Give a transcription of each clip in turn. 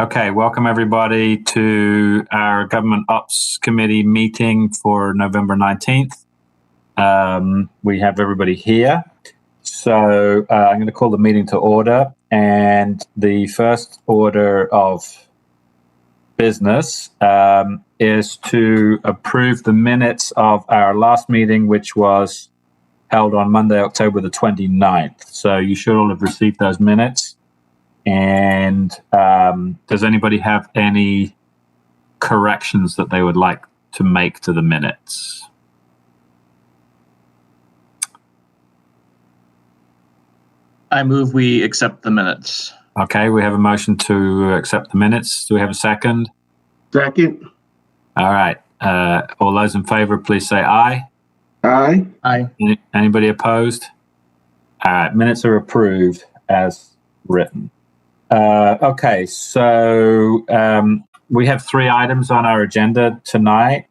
Okay, welcome everybody to our Government Ops Committee meeting for November 19th. We have everybody here. So I'm going to call the meeting to order, and the first order of business is to approve the minutes of our last meeting, which was held on Monday, October the 29th. So you should all have received those minutes. And does anybody have any corrections that they would like to make to the minutes? I move we accept the minutes. Okay, we have a motion to accept the minutes. Do we have a second? Second. All right. All those in favor, please say aye. Aye. Aye. Anybody opposed? All right, minutes are approved as written. Okay, so we have three items on our agenda tonight.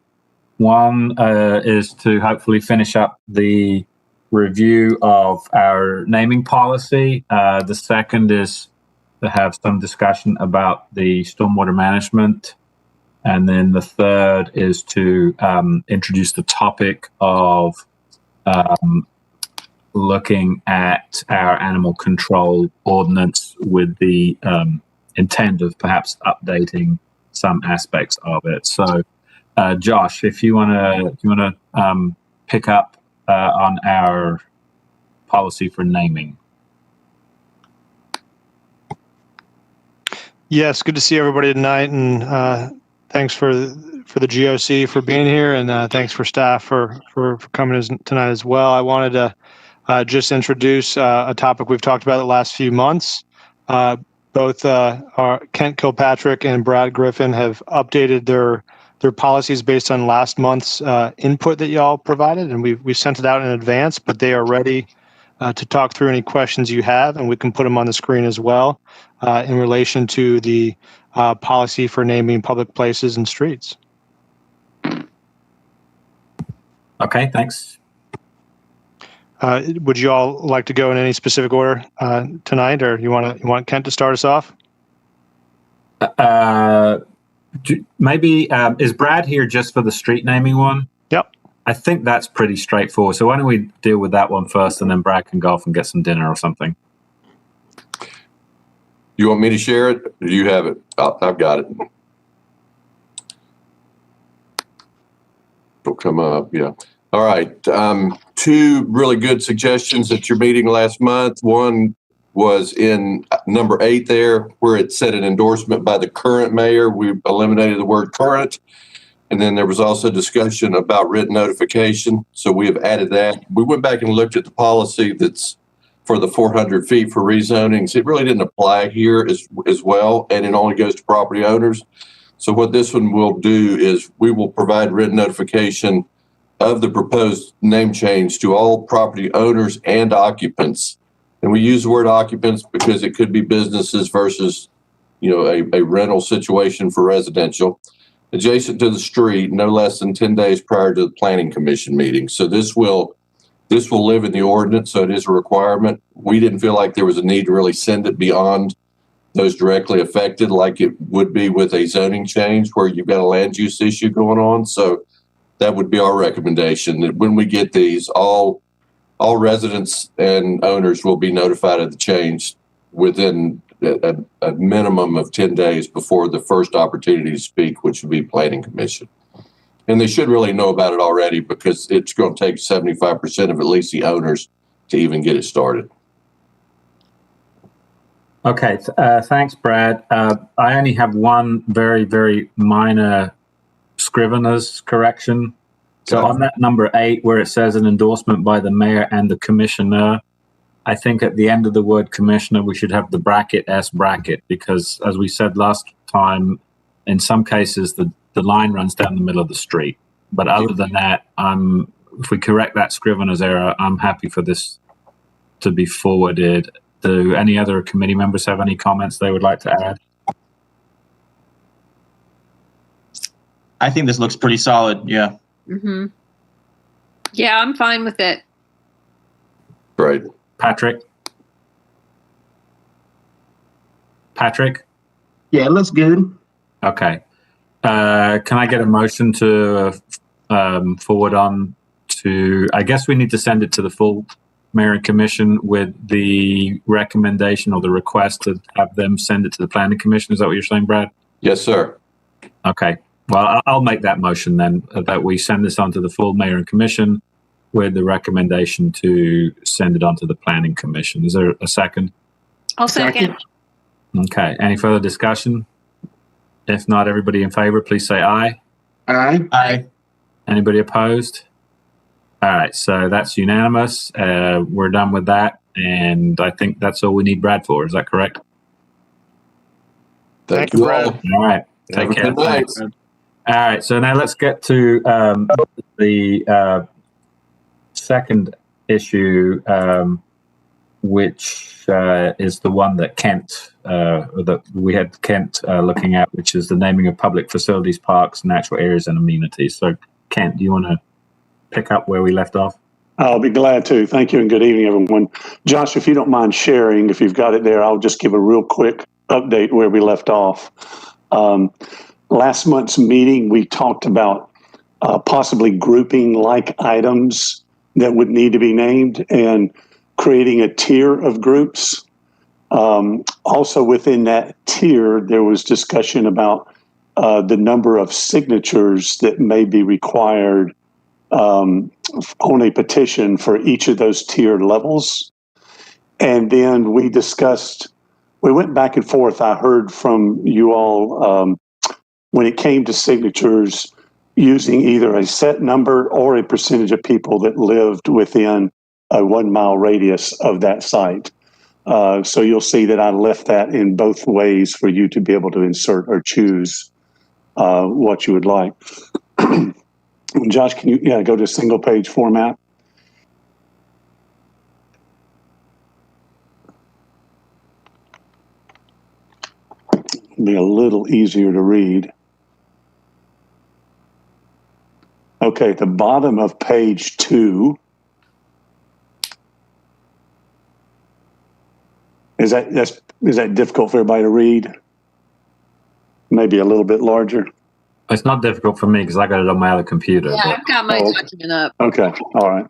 One is to hopefully finish up the review of our naming policy. The second is to have some discussion about the stormwater management. And then the third is to introduce the topic of looking at our animal control ordinance with the intent of perhaps updating some aspects of it. So, Josh, if you want to pick up on our policy for naming. Yes, good to see everybody tonight, and thanks for the GOC for being here, and thanks for staff for coming tonight as well. I wanted to just introduce a topic we've talked about the last few months. Both Kent Kilpatrick and Brad Griffin have updated their policies based on last month's input that y'all provided, and we sent it out in advance, but they are ready to talk through any questions you have, and we can put them on the screen as well in relation to the policy for naming public places and streets. Okay, thanks. Would you all like to go in any specific order tonight, or you want Kent to start us off? Maybe is Brad here just for the street naming one? Yep. I think that's pretty straightforward. So why don't we deal with that one first, and then Brad can go off and get some dinner or something. You want me to share it? Or do you have it? I've got it. It'll come up, yeah. All right. Two really good suggestions at your meeting last month. One was in number 8 there, where it said an endorsement by the current mayor. We eliminated the word current. And then there was also discussion about written notification. So we have added that. We went back and looked at the policy that's for the 400 feet for rezonings. It really didn't apply here as well, and it only goes to property owners. So what this one will do is we will provide written notification of the proposed name change to all property owners and occupants. And we use the word occupants because it could be businesses versus, a rental situation for residential, adjacent to the street, no less than 10 days prior to the planning commission meeting. So this will live in the ordinance, so it is a requirement. We didn't feel like there was a need to really send it beyond those directly affected, like it would be with a zoning change where you've got a land use issue going on. So that would be our recommendation, that when we get these, all residents and owners will be notified of the change within a minimum of 10 days before the first opportunity to speak, which would be planning commission. And they should really know about it already, because it's going to take 75% of at least the owners to even get it started. Okay, thanks, Brad. I only have one very, very minor scrivener's correction. So on that number 8, where it says an endorsement by the mayor and the commissioner, I think at the end of the word commissioner, we should have the bracket S bracket, because as we said last time, in some cases, the line runs down the middle of the street. But other than that, if we correct that scrivener's error, I'm happy for this to be forwarded. Do any other committee members have any comments they would like to add? I think this looks pretty solid, yeah. Mm-hmm. Yeah, I'm fine with it. Great. Patrick? Yeah, it looks good. Okay. Can I get a motion to forward on to, I guess we need to send it to the full mayor and commission with the recommendation or the request to have them send it to the planning commission. Is that what you're saying, Brad? Yes, sir. Okay. Well, I'll make that motion then, that we send this on to the full mayor and commission with the recommendation to send it on to the planning commission. Is there a second? I'll second. Okay. Any further discussion? If not, everybody in favor, please say aye. Aye. Aye. Anybody opposed? All right. So that's unanimous. We're done with that. And I think that's all we need Brad for. Is that correct? Thank you, Brad. All right. Have Take a care. good night. All right. So now let's get to the second issue, which is the one that Kent, that we had Kent looking at, which is the naming of public facilities, parks, natural areas, and amenities. So, Kent, do you want to pick up where we left off? I'll be glad to. Thank you and good evening, everyone. Josh, if you don't mind sharing, if you've got it there, I'll just give a real quick update where we left off. Last month's meeting, we talked about possibly grouping like items that would need to be named and creating a tier of groups. Also within that tier, there was discussion about the number of signatures that may be required on a petition for each of those tiered levels. And then we went back and forth. I heard from you all when it came to signatures, using either a set number or a percentage of people that lived within a 1 mile radius of that site. So you'll see that I left that in both ways for you to be able to insert or choose what you would like. Josh, can you go to single page format? It'll be a little easier to read. Okay, at the bottom of page 2, is that difficult for everybody to read? Maybe a little bit larger. It's not difficult for me because I got it on my other computer. Yeah, but- I've got my document up. Okay, all right.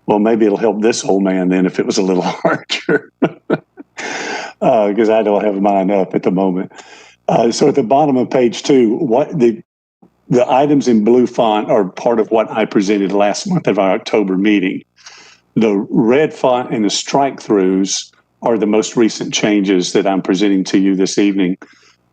Well, maybe it'll help this old man then if it was a little larger, because I don't have mine up at the moment. So at the bottom of page 2, what the items in blue font are part of what I presented last month at our October meeting. The red font and the strike throughs are the most recent changes that I'm presenting to you this evening.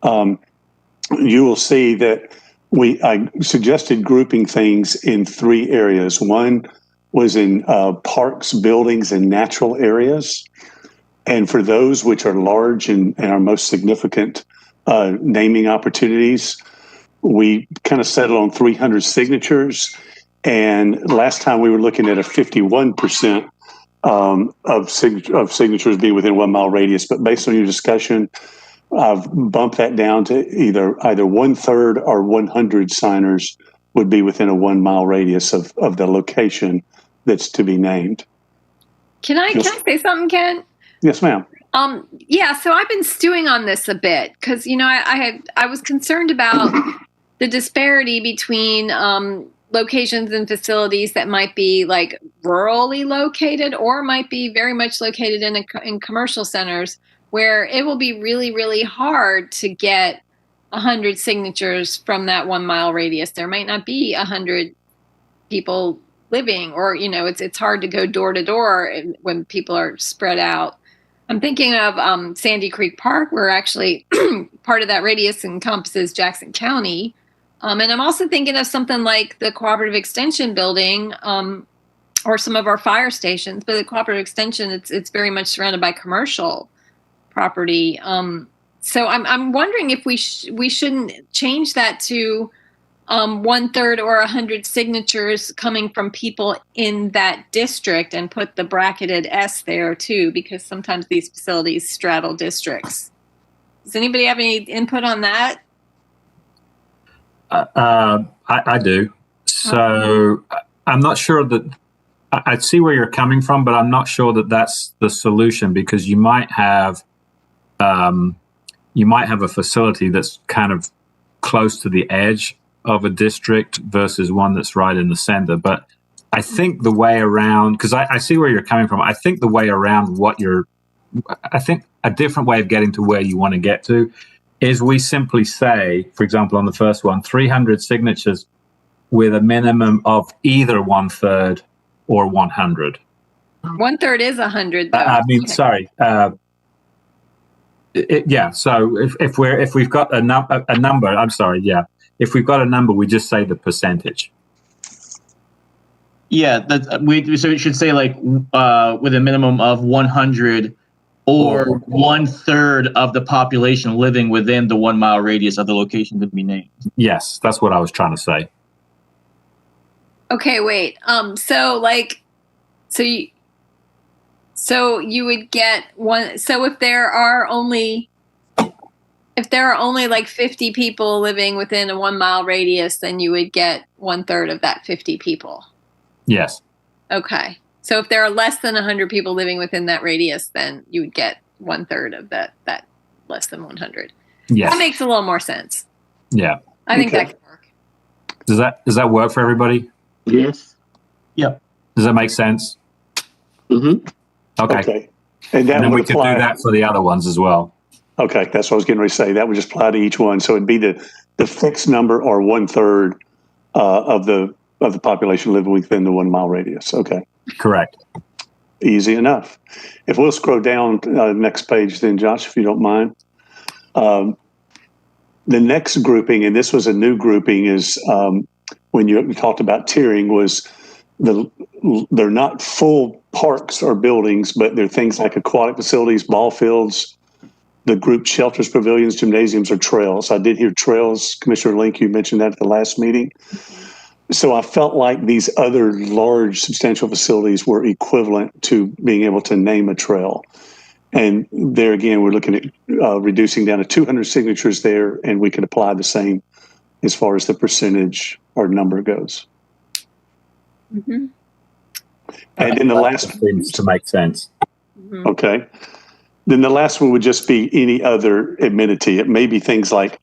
You will see that I suggested grouping things in 3 areas. One was in parks, buildings, and natural areas. And for those which are large and our most significant naming opportunities, we kind of settled on 300 signatures. And last time we were looking at a 51% of signatures being within 1 mile radius. But based on your discussion, I've bumped that down to either 1/3 or 100 signers would be within a 1 mile radius of the location that's to be named. Can I say something, Ken? Yes, ma'am. Yeah, so I've been stewing on this a bit because, I was concerned about the disparity between locations and facilities that might be like rurally located or might be very much located in commercial centers where it will be really, really hard to get 100 signatures from that 1 mile radius. There might not be 100 people living, or, it's hard to go door to door when people are spread out. I'm thinking of Sandy Creek Park, where actually part of that radius encompasses Jackson County. And I'm also thinking of something like the Cooperative Extension building or some of our fire stations. But the Cooperative Extension, it's very much surrounded by commercial property. So I'm wondering if we shouldn't change that to 1/3 or 100 signatures coming from people in that district and put the bracketed S there too, because sometimes these facilities straddle districts. Does anybody have any input on that? I do. So I'm not sure that I see where you're coming from, but I'm not sure that that's the solution, because you might have you might have a facility that's kind of close to the edge of a district versus one that's right in the center. But I think the way around, because I see where you're coming from, I think the way around I think a different way of getting to where you want to get to is we simply say, for example, on the first one, 300 signatures with a minimum of either 1/3 or 100. 1/3 is 100, though. Okay. Sorry. So if we've got a number, I'm sorry. Yeah. If we've got a number, we just say the percentage. Yeah, so it should say like with a minimum of 100 or 1/3 of the population living within the 1 mile radius of the location to be named. Yes, that's what I was trying to say. Okay, wait. So you would get one. So if there are only like 50 people living within a 1 mile radius, then you would get 1/3 of that 50 people. Yes. Okay. So if there are less than 100 people living within that radius, then you would get 1/3 of that less than 100. Yes. That makes a little more sense. Yeah. I think that could work. Does that work for everybody? Yes. Yep. Does that make sense? Mm-hmm. Okay. And that And then would we could apply. do that for the other ones as well. Okay, that's what I was getting ready to say. That would just apply to each one. So it'd be the fixed number or 1/3 of the population living within the 1 mile radius. Okay, Correct. easy enough. If we'll scroll down next page, then Josh, if you don't mind. The next grouping, and this was a new grouping, is when you talked about tiering, was they're not full parks or buildings, but they're things like aquatic facilities, ball fields, the group shelters, pavilions, gymnasiums, or trails. I did hear trails. Commissioner Link, you mentioned that at the last meeting. So I felt like these other large, substantial facilities were equivalent to being able to name a trail. And there again, we're looking at reducing down to 200 signatures there, and we could apply the same as far as the percentage or number goes. Mm-hmm. And then the last seems to make sense. Mm-hmm. Okay. Then the last one would just be any other amenity. It may be things like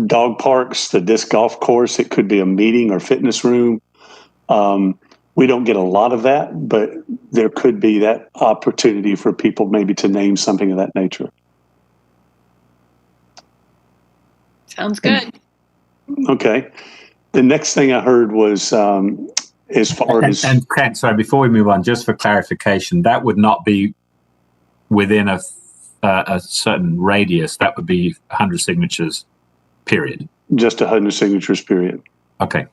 dog parks, the disc golf course. It could be a meeting or fitness room. We don't get a lot of that, but there could be that opportunity for people maybe to name something of that nature. Sounds good. Okay. The next thing I heard was as far as... And Kent, sorry, before we move on, just for clarification, that would not be within a certain radius. That would be 100 signatures, period. Just 100 signatures, period. Okay.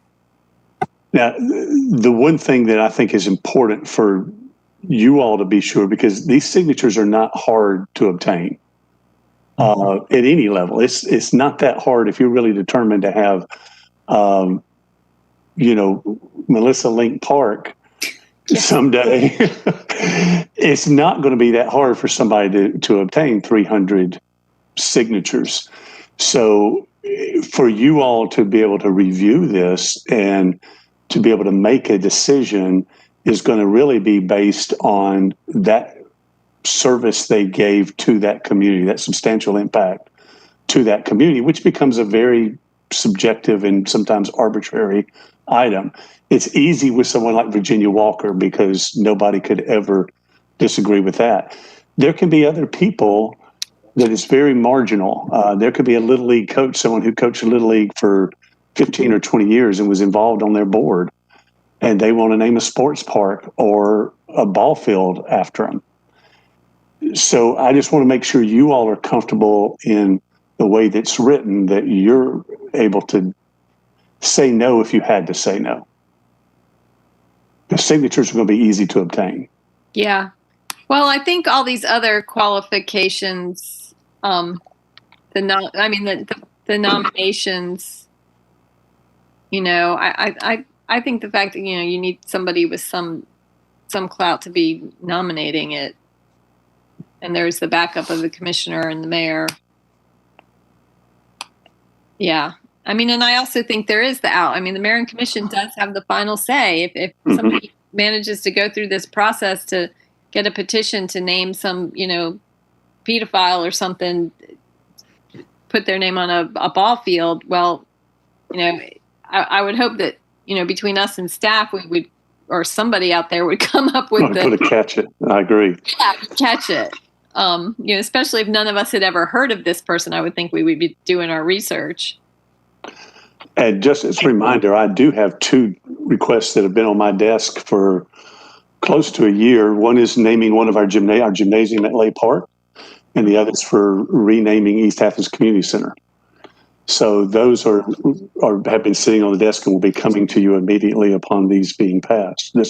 Now, the one thing that I think is important for you all to be sure, because these signatures are not hard to obtain at any level. It's not that hard if you're really determined to have, Melissa Link Park someday. It's not going to be that hard for somebody to obtain 300 signatures. So for you all to be able to review this and to be able to make a decision is going to really be based on that service they gave to that community, that substantial impact to that community, which becomes a very subjective and sometimes arbitrary item. It's easy with someone like Virginia Walker because nobody could ever disagree with that. There can be other people that is very marginal. There could be a Little League coach, someone who coached a Little League for 15 or 20 years and was involved on their board, and they want to name a sports park or a ball field after them. So I just want to make sure you all are comfortable in the way that's written, that you're able to say no if you had to say no. The signatures are going to be easy to obtain. Yeah. Well, I think all these other qualifications, the nominations, I think the fact that, you need somebody with some clout to be nominating it, and there's the backup of the commissioner and the mayor. Yeah. And I also think there is the out. The mayor and commission does have the final say. If somebody manages to go through this process to get a petition to name some, pedophile or something put their name on a ball field. Well, I would hope that, between us and staff, we would, or somebody out there would come up with to catch it. I agree. Yeah, catch it. Especially if none of us had ever heard of this person, I would think we would be doing our research. And just as a reminder, I do have 2 requests that have been on my desk for close to a year. One is naming one of our gymnasium at Lay Park, and the other is for renaming East Athens Community Center. So those have been sitting on the desk and will be coming to you immediately upon this being passed. So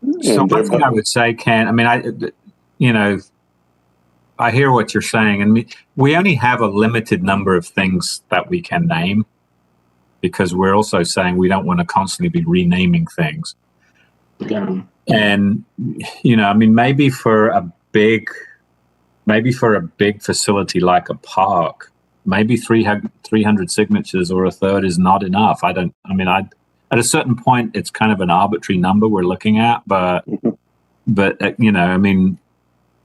one thing I would say, Ken, I mean, I hear what you're saying, and we only have a limited number of things that we can name, because we're also saying we don't want to constantly be renaming things. Yeah. And, I mean, maybe for a big facility like a park, maybe 300 signatures or a third is not enough. At a certain point, it's kind of an arbitrary number we're looking at, but I mean,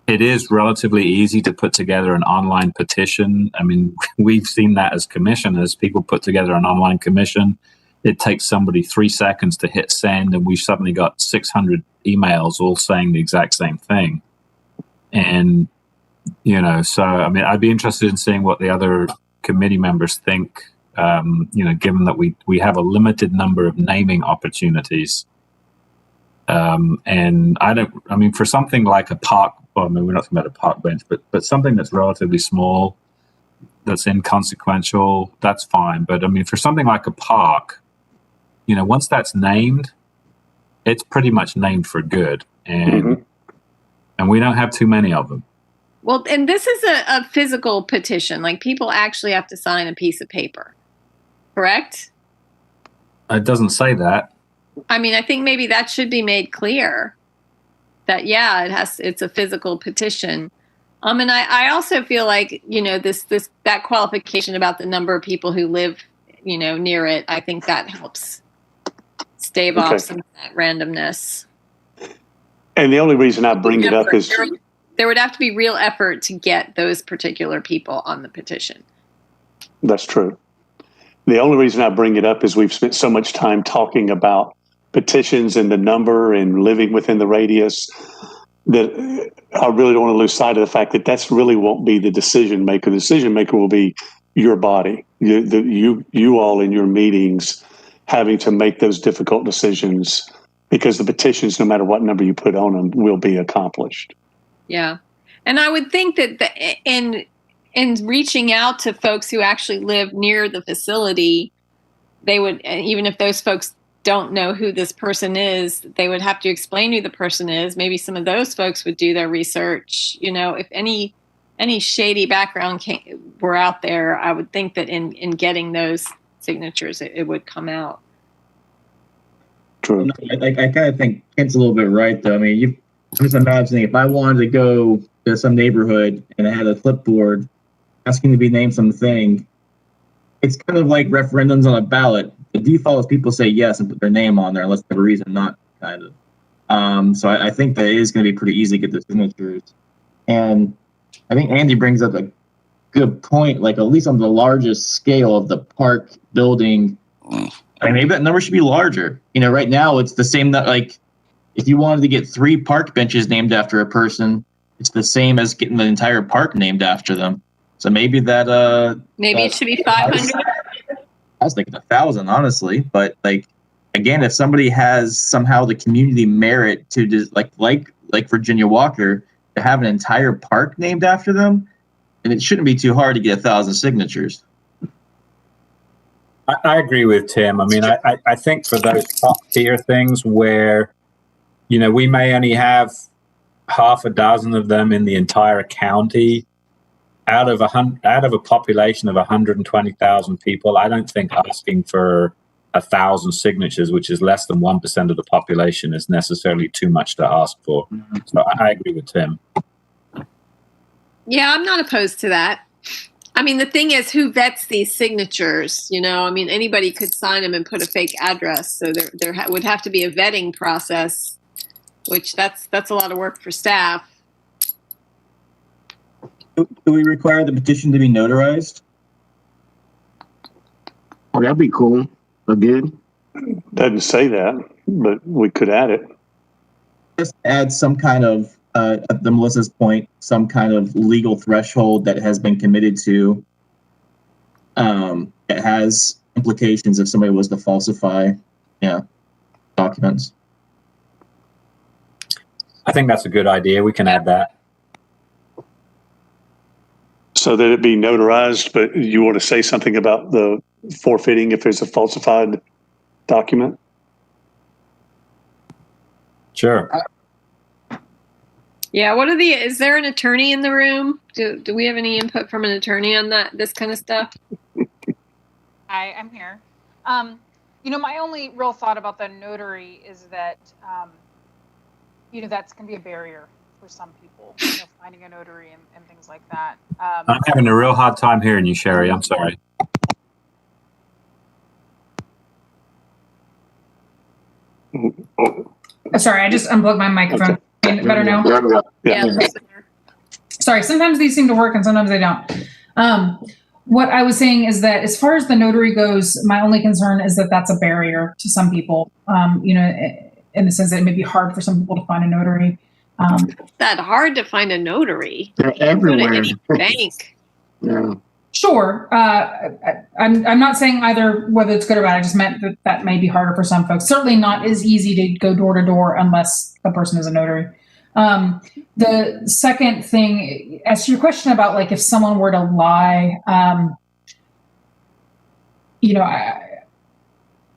it is relatively easy to put together an online petition. I mean, we've seen that as commissioners. People put together an online commission. It takes somebody 3 seconds to hit send, and we've suddenly got 600 emails all saying the exact same thing. And, so, I mean, I'd be interested in seeing what the other committee members think, given that we have a limited number of naming opportunities. And for something like a park, well, I mean, we're not talking about a park bench, but something that's relatively small, that's inconsequential, that's fine. But I mean, for something like a park, once that's named, it's pretty much named for good. And we don't have too many of them. Well, and this is a physical petition. Like, people actually have to sign a piece of paper, correct? It doesn't say that. I mean, I think maybe that should be made clear that, it's a physical petition. And I also feel like, that qualification about the number of people who live, near it, I think that helps stave off some of that randomness. And the only reason I bring it up is there would have to be real effort to get those particular people on the petition. That's true. The only reason I bring it up is we've spent so much time talking about petitions and the number and living within the radius that I really don't want to lose sight of the fact that that's really won't be the decision maker. The decision maker will be your body, you all in your meetings having to make those difficult decisions, because the petitions, no matter what number you put on them, will be accomplished. Yeah. And I would think that in reaching out to folks who actually live near the facility, they would, even if those folks don't know who this person is, they would have to explain who the person is. Maybe some of those folks would do their research. If any shady background were out there, I would think that in getting those signatures, it would come out. True. I kind of think Kent's a little bit right, though. I mean, I'm just imagining if I wanted to go to some neighborhood and I had a clipboard asking to be named something, it's kind of like referendums on a ballot. The default is people say yes and put their name on there unless they have a reason not, kind of. So I think that it is going to be pretty easy to get the signatures. And I think Andy brings up a good point, like at least on the largest scale of the park building, I mean, maybe that number should be larger. Right now it's the same, like if you wanted to get 3 park benches named after a person, it's the same as getting the entire park named after them. So maybe that maybe it should be 500. I was thinking 1,000, honestly, but like again, if somebody has somehow the community merit to just like Virginia Walker to have an entire park named after them, and it shouldn't be too hard to get 1,000 signatures. I agree with Tim. I mean, I think for those top tier things where, we may only have half a dozen of them in the entire county, out of a population of 120,000 people, I don't think asking for 1,000 signatures, which is less than 1% of the population, is necessarily too much to ask for. So I agree with Tim. Yeah, I'm not opposed to that. I mean, the thing is, who vets these signatures? I mean, anybody could sign them and put a fake address. So there would have to be a vetting process, which that's a lot of work for staff. Do we require the petition to be notarized? Oh, that'd be cool. But good. Doesn't say that, but we could add it. Just add some kind of, at the Melissa's point, some kind of legal threshold that has been committed to. It has implications if somebody was to falsify, documents. I think that's a good idea. We can add that. So that it be notarized, but you want to say something about the forfeiting if there's a falsified document? Sure. Yeah. Is there an attorney in the room? Do we have any input from an attorney on this kind of stuff? Hi, I'm here. My only real thought about the notary is that, that's can be a barrier for some people, finding a notary and things like that. I'm having a real hard time hearing you, Sherry. I'm sorry. Sorry, I just unplugged my microphone. Okay. Better now? Yeah. Sorry, sometimes these seem to work and sometimes they don't. What I was saying is that as far as the notary goes, my only concern is that that's a barrier to some people, in the sense that it may be hard for some people to find a notary. It's that hard to find a notary. They're Go to everywhere. any bank. Yeah. Sure. I'm not saying either whether it's good or bad. I just meant that may be harder for some folks. Certainly not as easy to go door to door unless a person is a notary. The second thing, as to your question about like if someone were to lie,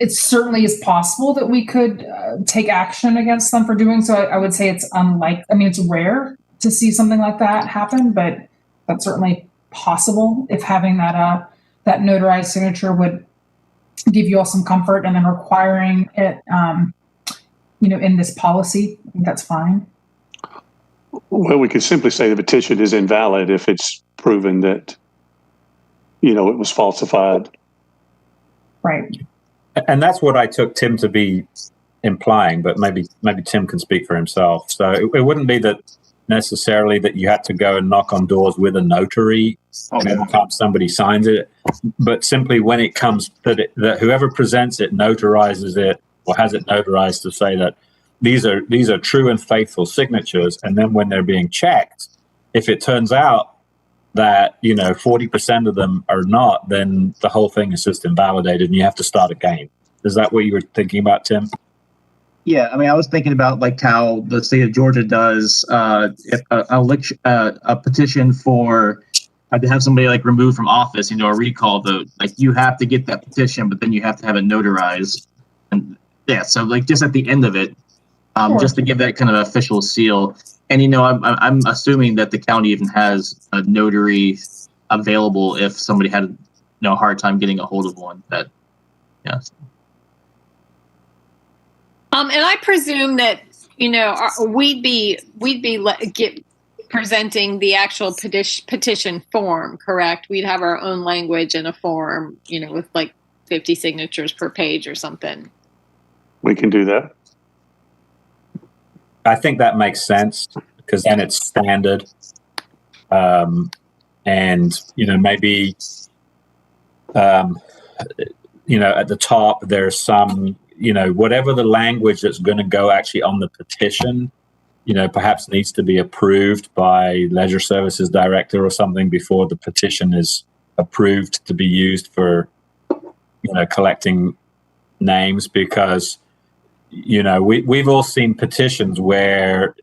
it certainly is possible that we could take action against them for doing so. I would say it's unlikely. I mean, it's rare to see something like that happen, but that's certainly possible if having that notarized signature would give you all some comfort, and then requiring it, in this policy, I think that's fine. Well, we could simply say the petition is invalid if it's proven that, it was falsified. Right. And that's what I took Tim to be implying, but maybe Tim can speak for himself. So it wouldn't be that necessarily that you had to go and knock on doors with a notary every time somebody signs it, but simply when it comes that whoever presents it notarizes it or has it notarized to say that these are true and faithful signatures, and then when they're being checked, if it turns out that 40% of them are not, then the whole thing is just invalidated and you have to start again. Is that what you were thinking about, Tim? Yeah, I mean, I was thinking about like how the state of Georgia does if a petition for to have somebody like removed from office, a recall vote. Like you have to get that petition, but then you have to have it notarized, and so like just at the end of it, Sure. just to give that kind of official seal. And I'm assuming that the county even has a notary available if somebody had a hard time getting a hold of one. And I presume that we'd be presenting the actual petition form, correct? We'd have our own language and a form, with like 50 signatures per page or something. We can do that. I think that makes sense because then it's standard. And maybe at the top there's some whatever the language that's going to go actually on the petition, perhaps needs to be approved by Leisure Services Director or something before the petition is approved to be used for, collecting names, because, we've all seen petitions where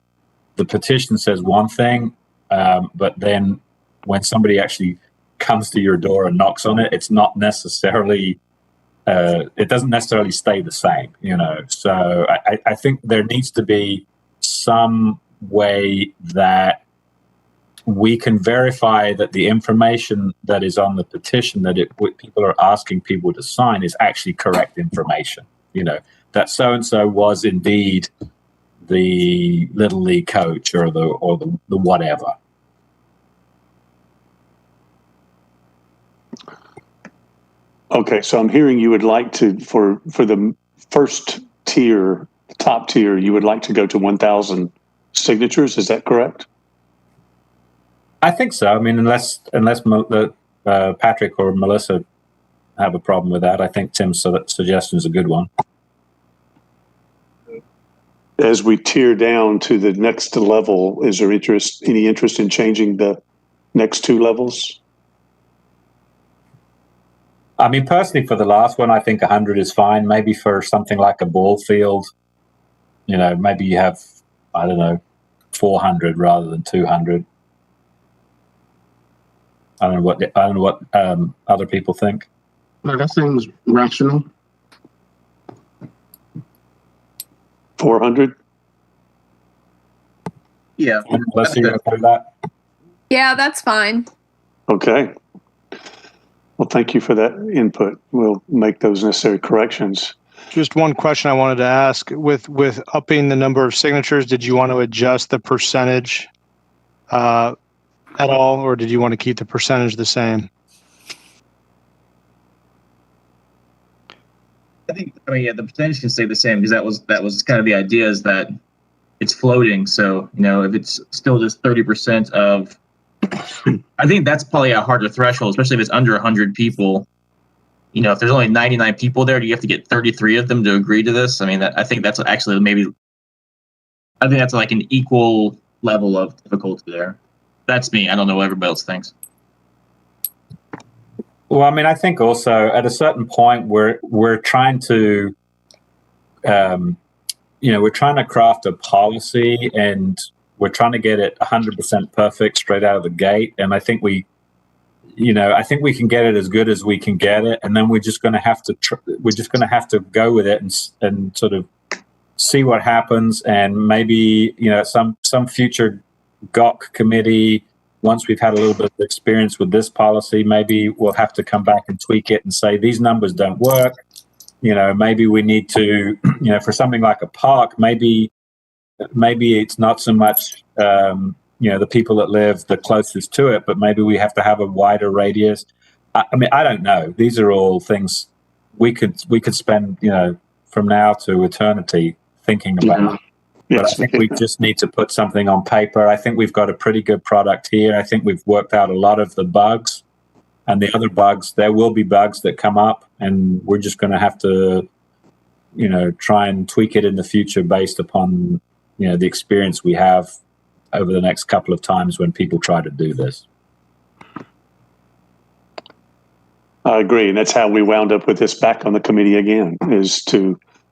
the petition says one thing, but then when somebody actually comes to your door and knocks on it, it's not necessarily it doesn't necessarily stay the same, So I think there needs to be some way that we can verify that the information that is on the petition that people are asking people to sign is actually correct information. That so and so was indeed the Little League coach or the whatever. Okay, so I'm hearing you would like to, for the first tier, top tier, you would like to go to 1,000 signatures. Is that correct? I think so. I mean, unless Patrick or Melissa have a problem with that, I think Tim's suggestion is a good one. As we tear down to the next level, is there any interest in changing the next two levels? I mean, personally, for the last one, I think 100 is fine. Maybe for something like a ball field, maybe you have, I don't know, 400 rather than 200. I don't know what other people think. No, that seems rational. 400? Yeah. Let's see that. Yeah, that's fine. Okay. Well, thank you for that input. We'll make those necessary corrections. Just one question I wanted to ask. With upping the number of signatures, did you want to adjust the percentage at all, or did you want to keep the percentage the same? The percentage can stay the same because that was kind of the idea, is that it's floating. So, if it's still just 30% of, I think that's probably a harder threshold, especially if it's under 100 people. If there's only 99 people there, do you have to get 33 of them to agree to this? I mean, I think that's actually that's like an equal level of difficulty there. That's me. I don't know what everybody else thinks. Well, I mean, I think also at a certain point we're trying to, we're trying to craft a policy, and we're trying to get it 100% perfect straight out of the gate. And I think I think we can get it as good as we can get it, and then we're just going to have to go with it and sort of see what happens. And maybe some future GOC committee, once we've had a little bit of experience with this policy, maybe we'll have to come back and tweak it and say these numbers don't work. Maybe we need to, for something like a park, maybe it's not so much, the people that live the closest to it, but maybe we have to have a wider radius. I mean, I don't know. These are all things we could spend, from now to eternity thinking about. Yeah. But Yes. I think we just need to put something on paper. I think we've got a pretty good product here. I think we've worked out a lot of the bugs, and the other bugs, there will be bugs that come up, and we're just going to have to, try and tweak it in the future based upon, the experience we have over the next couple of times when people try to do this. I agree. And that's how we wound up with this back on the committee again,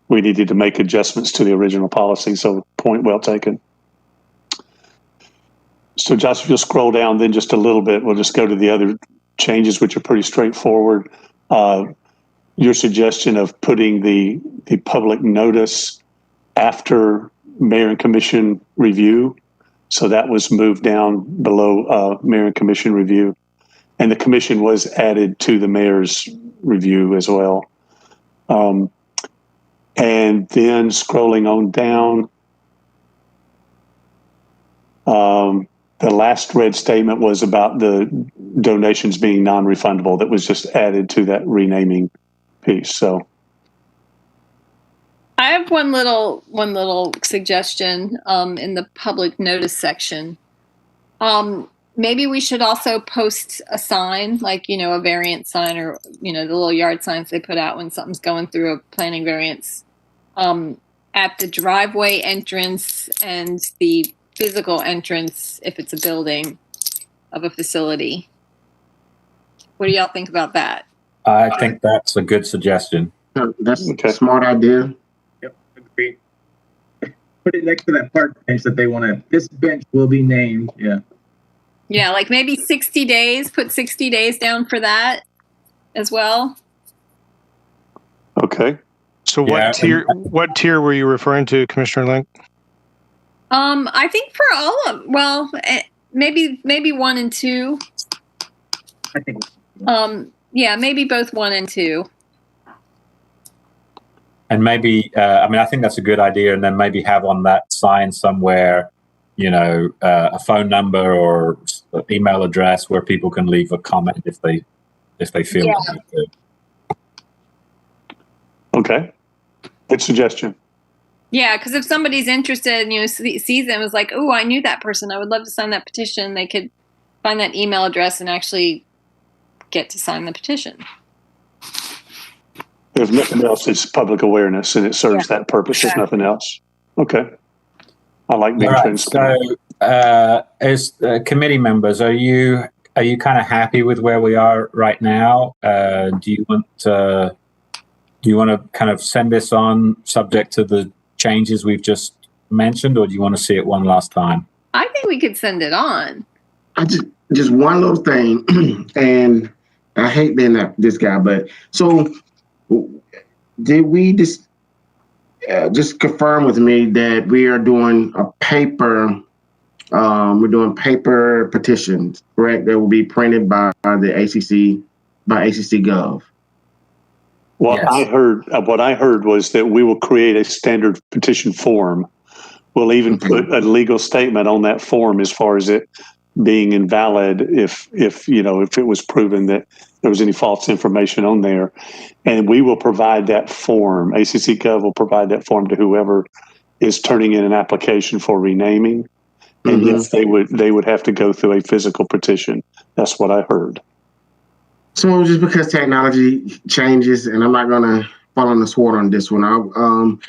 we needed to make adjustments to the original policy. So point well taken. So Josh, if you'll scroll down then just a little bit, we'll just go to the other changes, which are pretty straightforward. Your suggestion of putting the public notice after mayor and commission review. So that was moved down below mayor and commission review. And the commission was added to the mayor's review as well. And then scrolling on down, the last red statement was about the donations being non-refundable. That was just added to that renaming piece. So I have one little suggestion in the public notice section. Maybe we should also post a sign, like, a variant sign, or, the little yard signs they put out when something's going through a planning variance, at the driveway entrance and the physical entrance, if it's a building of a facility. What do y'all think about that? I think that's a good suggestion. That's Okay. a smart idea. Yep, agreed. Put it next to that park bench that they want to. This bench will be named. Yeah. Yeah, like maybe 60 days, put 60 days down for that as well. okay. So Yeah, what tier were you referring to, Commissioner Link? I think for all of, maybe 1 and 2. I think. Yeah, maybe both 1 and 2. And maybe, I think that's a good idea. And then maybe have on that sign somewhere, a phone number or email address where people can leave a comment if they feel Yeah. like it. Okay. Good suggestion. Yeah, because if somebody's interested, sees them, is like, oh, I knew that person, I would love to sign that petition. They could find that email address and actually get to sign the petition. If nothing else, it's public awareness, and it serves that purpose. If nothing else, okay. I like being transparent. So, as committee members, are you kind of happy with where we are right now? Do you want to kind of send this on subject to the changes we've just mentioned, or do you want to see it one last time? I think we could send it on. I just one little thing, and I hate being this guy, but so did we just confirm with me that we are doing a paper? We're doing paper petitions, correct? That will be printed by the ACC, by ACC Gov. What Yes. I heard was that we will create a standard petition form. We'll even put a legal statement on that form as far as it being invalid if it was proven that there was any false information on there. And we will provide that form. ACC Gov will provide that form to whoever is turning in an application for renaming. And yes, they would have to go through a physical petition. That's what I heard. So just because technology changes, and I'm not going to fall on the sword on this one,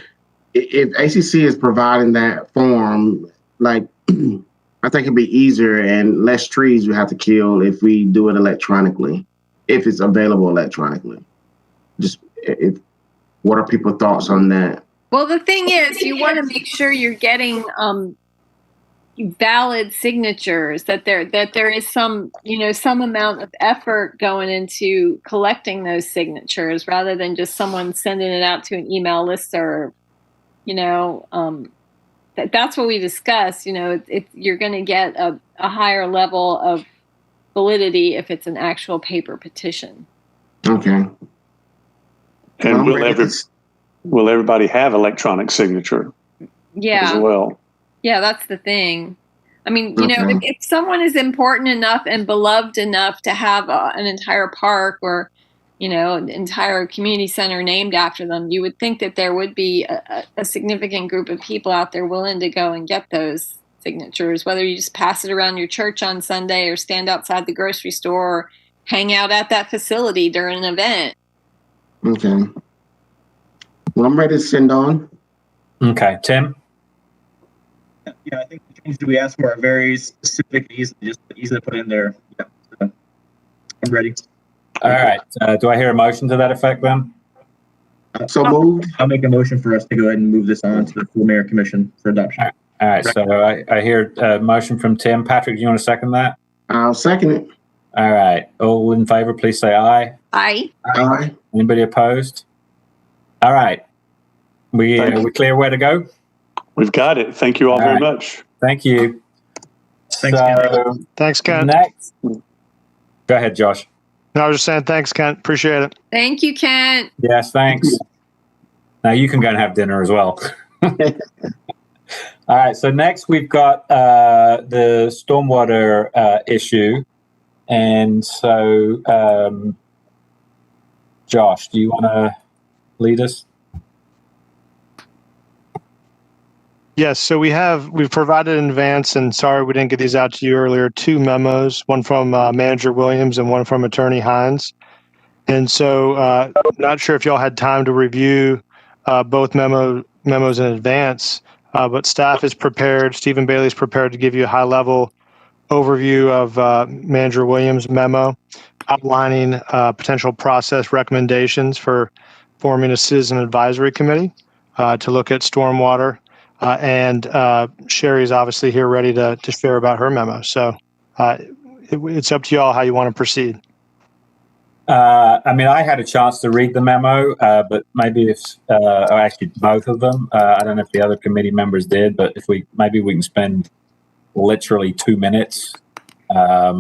if ACC is providing that form, like, I think it'd be easier and less trees we have to kill if we do it electronically, if it's available electronically. What are people's thoughts on that? Well, the thing is, you want to make sure you're getting valid signatures, that there is some amount of effort going into collecting those signatures, rather than just someone sending it out to an email listserv. That's what we discussed. You're going to get a higher level of validity if it's an actual paper petition. Okay. And will everybody have electronic signature? Yeah. As well. Yeah, that's the thing. I mean, if someone is important enough and beloved enough to have an entire park or, an entire community center named after them, you would think that there would be a significant group of people out there willing to go and get those signatures, whether you just pass it around your church on Sunday or stand outside the grocery store or hang out at that facility during an event. Okay. Well, I'm ready to send on. Okay, Tim? Yeah, I think the changes that we asked for are very specific, easy to put in there. Yeah, so I'm ready. All right. Do I hear a motion to that effect then? So moved. I'll make a motion for us to go ahead and move this on to the full mayor commission for adoption. All right. So I hear a motion from Tim. Patrick, do you want to second that? I'll second it. All right. All in favor, please say aye. Aye. Aye. Anybody opposed? All right. We clear where to go? We've got it. Thank you all very much. Thank you. Thanks, Ken. Thanks, Ken. Next. Go ahead, Josh. No, I was just saying thanks, Kent. Appreciate it. Thank you, Kent. Yes, thanks. Now you can go and have dinner as well. All right. So next we've got the stormwater issue. And so, Josh, do you want to lead us? Yes, so we've provided in advance, and sorry we didn't get these out to you earlier, 2 memos, one from Manager Williams and one from Attorney Hines. And so not sure if y'all had time to review both memos in advance, but staff is prepared, Stephen Bailey's prepared to give you a high-level overview of Manager Williams' memo, outlining potential process recommendations for forming a citizen advisory committee to look at stormwater. And Sherry's obviously here ready to share about her memo. So it's up to y'all how you want to proceed. I had a chance to read the memo, but maybe or actually both of them. I don't know if the other committee members did, but maybe we can spend literally 2 minutes. I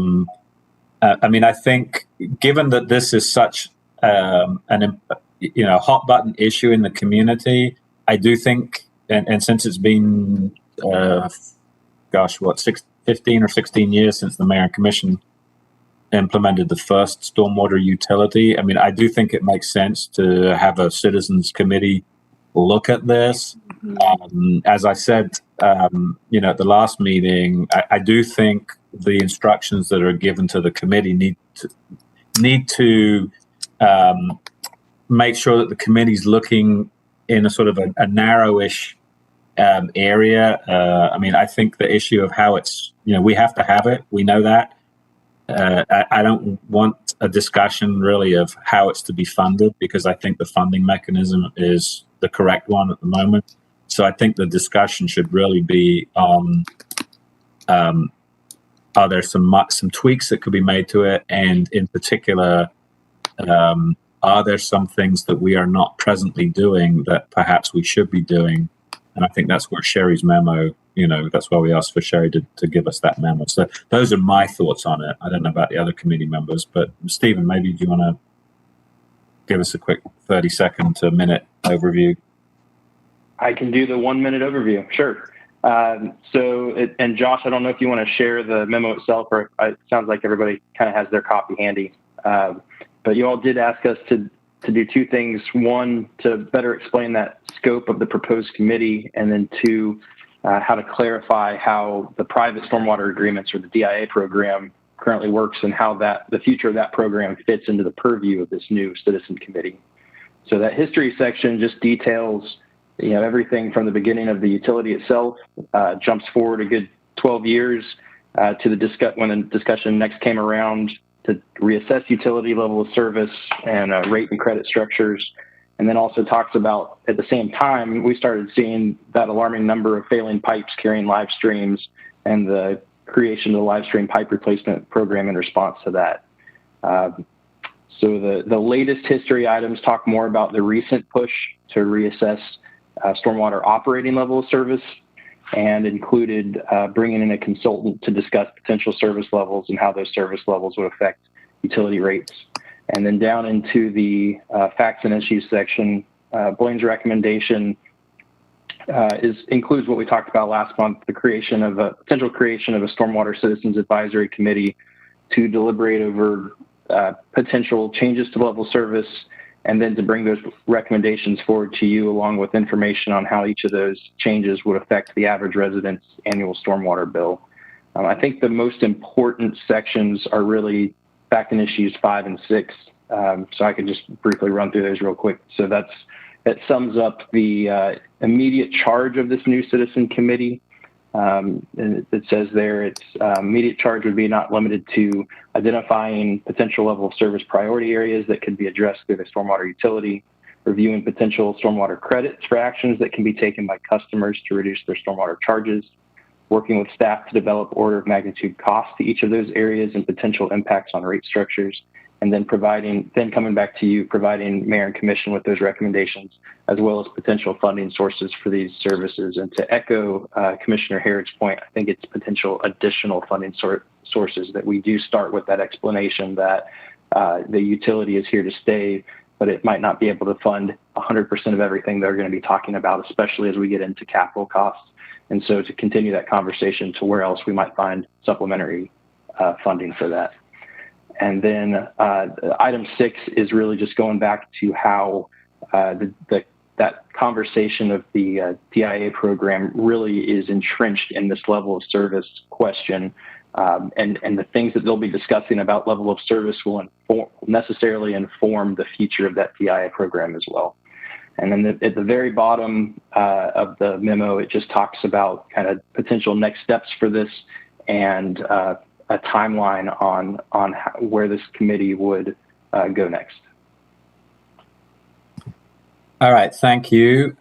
think given that this is such an hot button issue in the community, I do think. And since it's been, 15 or 16 years since the Mayor and Commission implemented the first stormwater utility, I do think it makes sense to have a citizens committee look at this. As I said at the last meeting, I do think the instructions that are given to the committee need to make sure that the committee's looking in a sort of a narrowish area. I think the issue of how it's, we have to have it. We know that. I don't want a discussion really of how it's to be funded, because I think the funding mechanism is the correct one at the moment. So I think the discussion should really be on, are there some tweaks that could be made to it? And in particular, are there some things that we are not presently doing that perhaps we should be doing? And I think that's where Sherry's memo, that's why we asked for Sherry to give us that memo. So those are my thoughts on it. I don't know about the other committee members, but Stephen, maybe do you want to give us a quick 30-second to minute overview? I can do the 1 minute overview. Sure. And Josh, I don't know if you want to share the memo itself, or it sounds like everybody kind of has their copy handy. But you all did ask us to do two things. One, to better explain that scope of the proposed committee, and then two, how to clarify how the private stormwater agreements, or the DIA program, currently works, and how the future of that program fits into the purview of this new citizen committee. So that history section just details everything from the beginning of the utility itself, jumps forward a good 12 years to when the discussion next came around to reassess utility level of service and rate and credit structures. And then also talks about, at the same time, we started seeing that alarming number of failing pipes carrying live streams, and the creation of the live stream pipe replacement program in response to that. So the latest history items talk more about the recent push to reassess stormwater operating level of service, and included bringing in a consultant to discuss potential service levels and how those service levels would affect utility rates. And then down into the facts and issues section, Blaine's recommendation includes what we talked about last month, the potential creation of a Stormwater Citizens Advisory Committee to deliberate over potential changes to level service, and then to bring those recommendations forward to you, along with information on how each of those changes would affect the average resident's annual stormwater bill. I think the most important sections are really fact and issues 5 and 6. So I can just briefly run through those real quick. So that sums up the immediate charge of this new citizen committee. And it says there its immediate charge would be not limited to identifying potential level of service priority areas that could be addressed through the stormwater utility, reviewing potential stormwater credits for actions that can be taken by customers to reduce their stormwater charges, working with staff to develop order of magnitude costs to each of those areas and potential impacts on rate structures, and then coming back to you, providing mayor and commission with those recommendations, as well as potential funding sources for these services. And to echo Commissioner Harrod's point, I think it's potential additional funding sources, that we do start with that explanation that the utility is here to stay, but it might not be able to fund 100% of everything they're going to be talking about, especially as we get into capital costs. And so to continue that conversation to where else we might find supplementary funding for that. And then item 6 is really just going back to how that conversation of the DIA program really is entrenched in this level of service question. And the things that they'll be discussing about level of service will necessarily inform the future of that DIA program as well. And then at the very bottom of the memo, it just talks about kind of potential next steps for this, and a timeline on where this committee would go next. All right, thank you.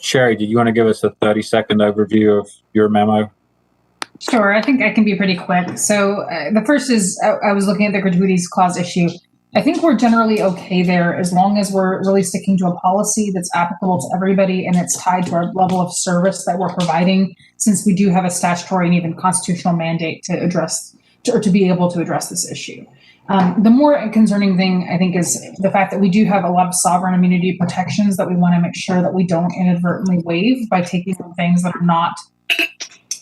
Sherry, do you want to give us a 30-second overview of your memo? Sure, I think I can be pretty quick. So the first is, I was looking at the gratuities clause issue. I think we're generally okay there, as long as we're really sticking to a policy that's applicable to everybody and it's tied to our level of service that we're providing, since we do have a statutory and even constitutional mandate to address, or to be able to address this issue. The more concerning thing, I think, is the fact that we do have a lot of sovereign immunity protections that we want to make sure that we don't inadvertently waive by taking things that are not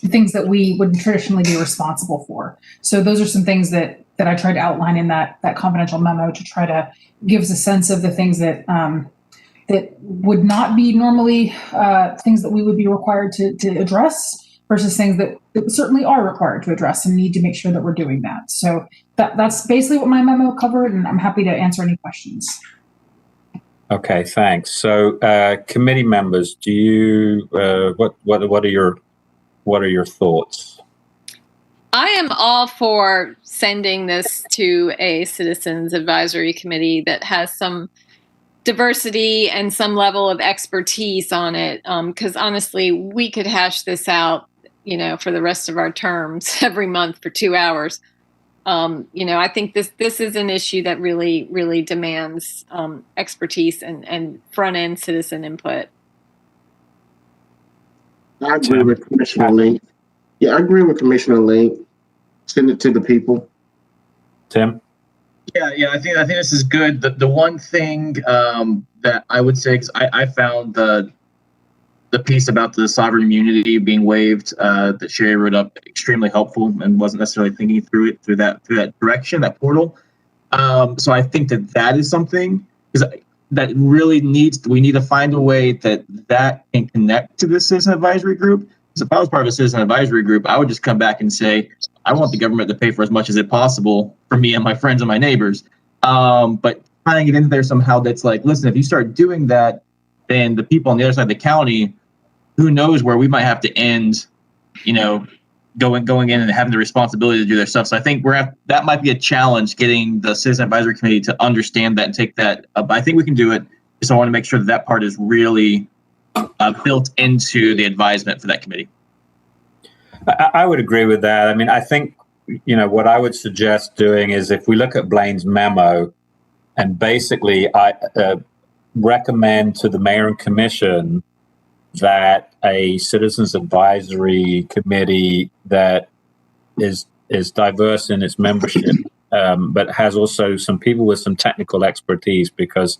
things that we would traditionally be responsible for. So those are some things that I tried to outline in that confidential memo, to try to give us a sense of the things that that would not be normally things that we would be required to address versus things that certainly are required to address and need to make sure that we're doing that. So that's basically what my memo covered, and I'm happy to answer any questions. Okay, thanks. So, committee members, do you what are your thoughts? I am all for sending this to a citizens advisory committee that has some diversity and some level of expertise on it. Because honestly, we could hash this out, for the rest of our terms every month for 2 hours. I think this is an issue that really, really demands expertise and front end citizen input. I agree with Commissioner Link. Yeah, I agree with Commissioner Link. Send it to the people. Tim? Yeah, I think this is good. The one thing that I would say, because I found the piece about the sovereign immunity being waived that Sherry wrote up extremely helpful, and wasn't necessarily thinking through it through that direction, that portal. So I think that is something that really we need to find a way that can connect to the citizen advisory group. Because if I was part of a citizen advisory group, I would just come back and say, I want the government to pay for as much as it possible for me and my friends and my neighbors. But trying to get into there somehow that's like, listen, if you start doing that, then the people on the other side of the county, who knows where we might have to end, going in and having the responsibility to do their stuff. So I think that might be a challenge, getting the Citizen Advisory Committee to understand that and take that up. I think we can do it. So I want to make sure that part is really built into the advisement for that committee. I would agree with that. I mean, I think, what I would suggest doing is, if we look at Blaine's memo, and basically I recommend to the mayor and commission that a citizens advisory committee that is diverse in its membership, but has also some people with some technical expertise, because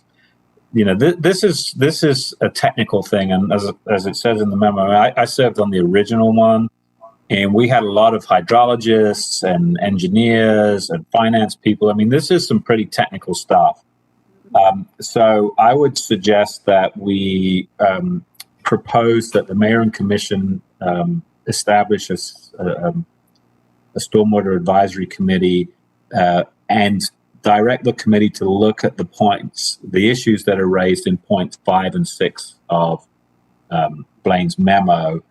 this is a technical thing, and as it says in the memo, I served on the original one, and we had a lot of hydrologists and engineers and finance people. I mean, this is some pretty technical stuff. So I would suggest that we propose that the mayor and commission establish a stormwater advisory committee and direct the committee to look at the issues that are raised in points 5 and 6 of Blaine's memo.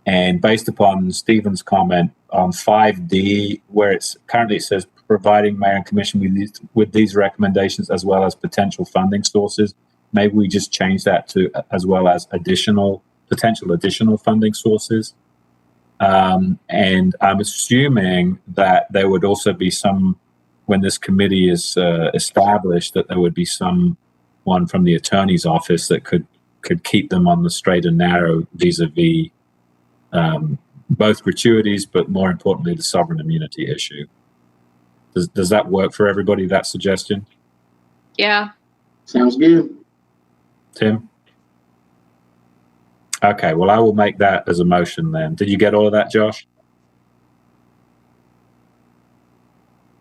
And based upon Stephen's comment on 5D, where currently it says providing mayor and commission with these recommendations as well as potential funding sources, maybe we just change that to as well as potential additional funding sources. And I'm assuming that there would also be when this committee is established, that there would be someone from the attorney's office that could keep them on the straight and narrow vis-a-vis both gratuities, but more importantly, the sovereign immunity issue. Does that work for everybody, that suggestion? Yeah. Sounds good. Tim? Okay, well, I will make that as a motion then. Did you get all of that, Josh?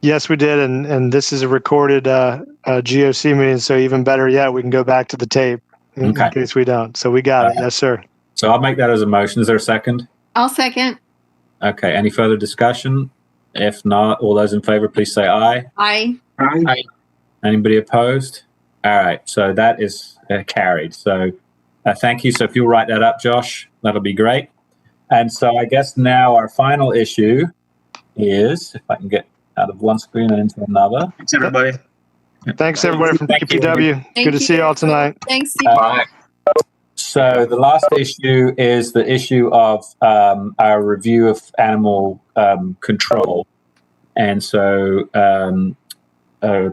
Yes, we did, and this is a recorded GOC meeting, so even better yet, we can go back to the tape in case we don't. So we got it. Yes, sir. So I'll make that as a motion. Is there a second? I'll second. Okay, any further discussion? If not, all those in favor, please say aye. Aye. Aye. Anybody opposed? All right, so that is carried. So thank you. So if you'll write that up, Josh, that'll be great. And so I guess now our final issue is, if I can get out of one screen and into another. Thanks, everybody. Thanks, everybody from DPW. Good to see you all tonight. Thanks, So the last issue is the issue of our review of animal control. And so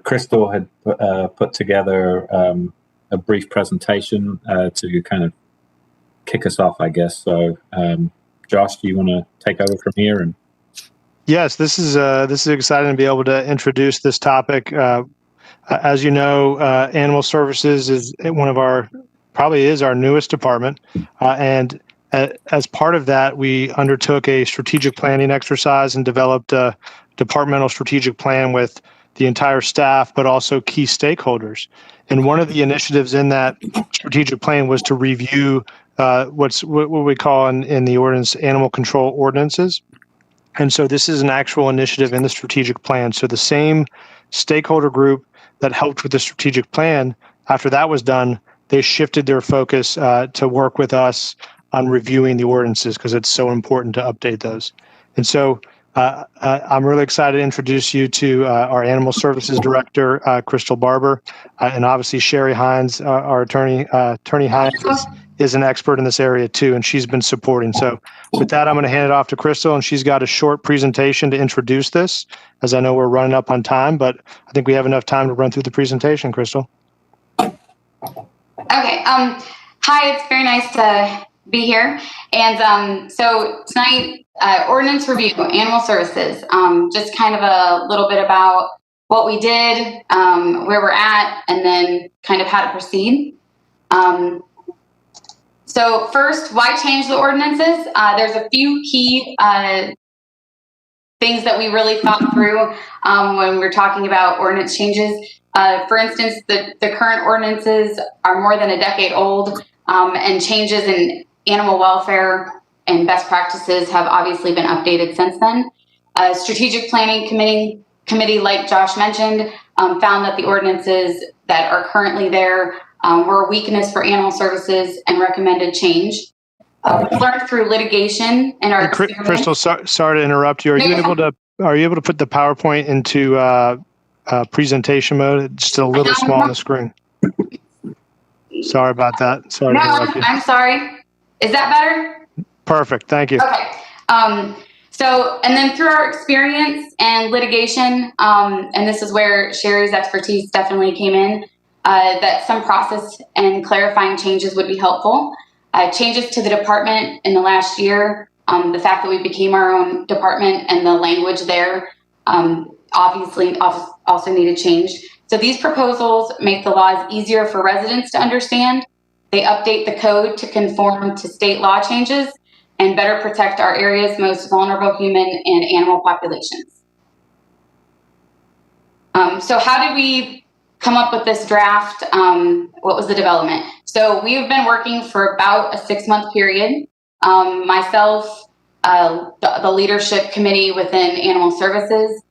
Crystal had put together a brief presentation to kind of kick us off, I guess. So Josh, do you want to take over from here? And yes, this is exciting to be able to introduce this topic. As you know, Animal Services is one of our newest department. And as part of that, we undertook a strategic planning exercise and developed a departmental strategic plan with the entire staff, but also key stakeholders. And one of the initiatives in that strategic plan was to review what we call in the ordinance animal control ordinances. And so this is an actual initiative in the strategic plan. So the same stakeholder group that helped with the strategic plan, after that was done, they shifted their focus to work with us on reviewing the ordinances because it's so important to update those. And so I'm really excited to introduce you to our Animal Services Director, Crystal Barber, and obviously Sherry Hines, our attorney. Attorney Hines is an expert in this area too, and she's been supporting. So with that, I'm going to hand it off to Crystal, and she's got a short presentation to introduce this, as I know we're running up on time, but I think we have enough time to run through the presentation, Crystal. Okay. Hi, it's very nice to be here. And so tonight, ordinance review, animal services, just kind of a little bit about what we did, where we're at, and then kind of how to proceed. So first, why change the ordinances? There's a few key things that we really thought through when we're talking about ordinance changes. For instance, the current ordinances are more than a decade old, and changes in animal welfare and best practices have obviously been updated since then. Strategic Planning Committee, like Josh mentioned, found that the ordinances that are currently there were a weakness for animal services and recommended change. We learned through litigation and our Crystal, sorry to interrupt you. Are you able to put the PowerPoint into presentation mode? It's still a little small on the screen. Sorry about that. Sorry to interrupt you. I'm sorry. Is that better? Perfect. Thank you. Okay. So, and then through our experience and litigation, and this is where Sherry's expertise definitely came in, that some process and clarifying changes would be helpful. Changes to the department in the last year, the fact that we became our own department and the language there obviously also needed change. So these proposals make the laws easier for residents to understand. They update the code to conform to state law changes and better protect our area's most vulnerable human and animal populations. So how did we come up with this draft? What was the development? So we've been working for about a 6-month period. Myself, the leadership committee within Animal Services,